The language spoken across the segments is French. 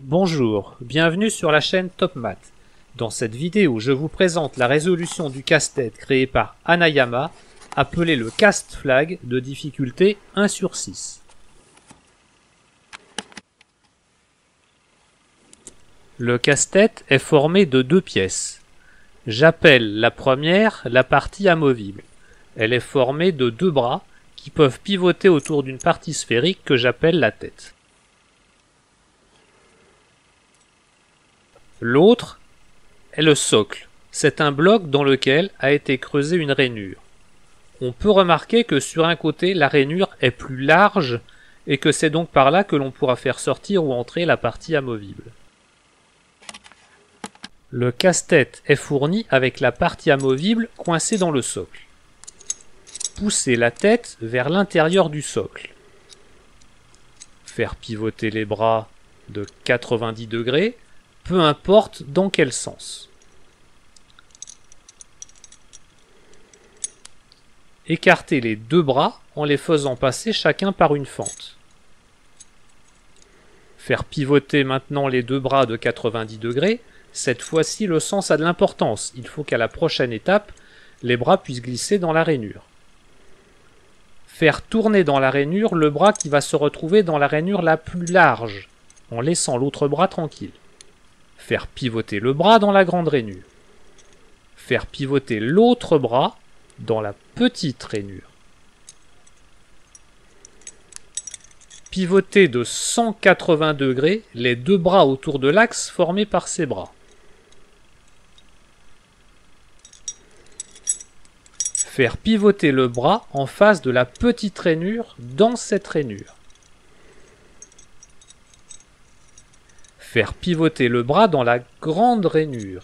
Bonjour, bienvenue sur la chaîne TopMath. Dans cette vidéo, je vous présente la résolution du casse-tête créé par Hanayama, appelé le Cast Flag de difficulté 1 sur 6. Le casse-tête est formé de deux pièces. J'appelle la première la partie amovible. Elle est formée de deux bras qui peuvent pivoter autour d'une partie sphérique que j'appelle la tête. L'autre est le socle. C'est un bloc dans lequel a été creusée une rainure. On peut remarquer que sur un côté, la rainure est plus large et que c'est donc par là que l'on pourra faire sortir ou entrer la partie amovible. Le casse-tête est fourni avec la partie amovible coincée dans le socle. Poussez la tête vers l'intérieur du socle. Faire pivoter les bras de 90 degrés, peu importe dans quel sens. Écartez les deux bras en les faisant passer chacun par une fente. Faire pivoter maintenant les deux bras de 90 degrés. Cette fois-ci, le sens a de l'importance. Il faut qu'à la prochaine étape, les bras puissent glisser dans la rainure. Faire tourner dans la rainure le bras qui va se retrouver dans la rainure la plus large, en laissant l'autre bras tranquille. Faire pivoter le bras dans la grande rainure. Faire pivoter l'autre bras dans la petite rainure. Pivoter de 180 degrés les deux bras autour de l'axe formé par ces bras. Faire pivoter le bras en face de la petite rainure dans cette rainure. Faire pivoter le bras dans la grande rainure.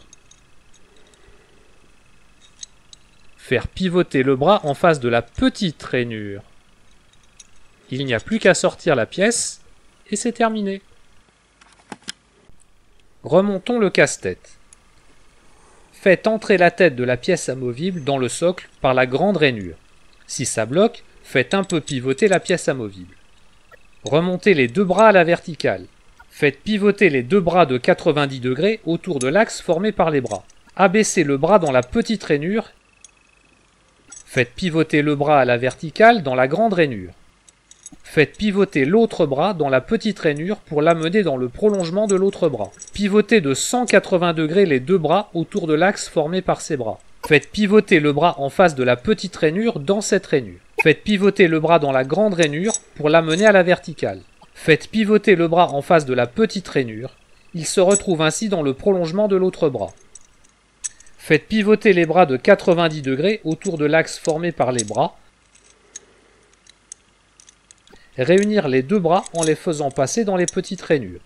Faire pivoter le bras en face de la petite rainure. Il n'y a plus qu'à sortir la pièce et c'est terminé. Remontons le casse-tête. Faites entrer la tête de la pièce amovible dans le socle par la grande rainure. Si ça bloque, faites un peu pivoter la pièce amovible. Remontez les deux bras à la verticale. Faites pivoter les deux bras de 90 degrés autour de l'axe formé par les bras. Abaissez le bras dans la petite rainure. Faites pivoter le bras à la verticale dans la grande rainure. Faites pivoter l'autre bras dans la petite rainure pour l'amener dans le prolongement de l'autre bras. Pivotez de 180 degrés les deux bras autour de l'axe formé par ces bras. Faites pivoter le bras en face de la petite rainure dans cette rainure. Faites pivoter le bras dans la grande rainure pour l'amener à la verticale. Faites pivoter le bras en face de la petite rainure. Il se retrouve ainsi dans le prolongement de l'autre bras. Faites pivoter les bras de 90 degrés autour de l'axe formé par les bras. Réunir les deux bras en les faisant passer dans les petites rainures.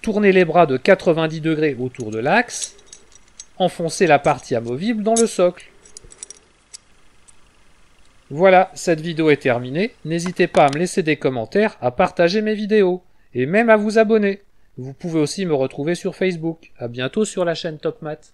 Tournez les bras de 90 degrés autour de l'axe. Enfoncez la partie amovible dans le socle. Voilà, cette vidéo est terminée. N'hésitez pas à me laisser des commentaires, à partager mes vidéos et même à vous abonner. Vous pouvez aussi me retrouver sur Facebook. À bientôt sur la chaîne TopMath.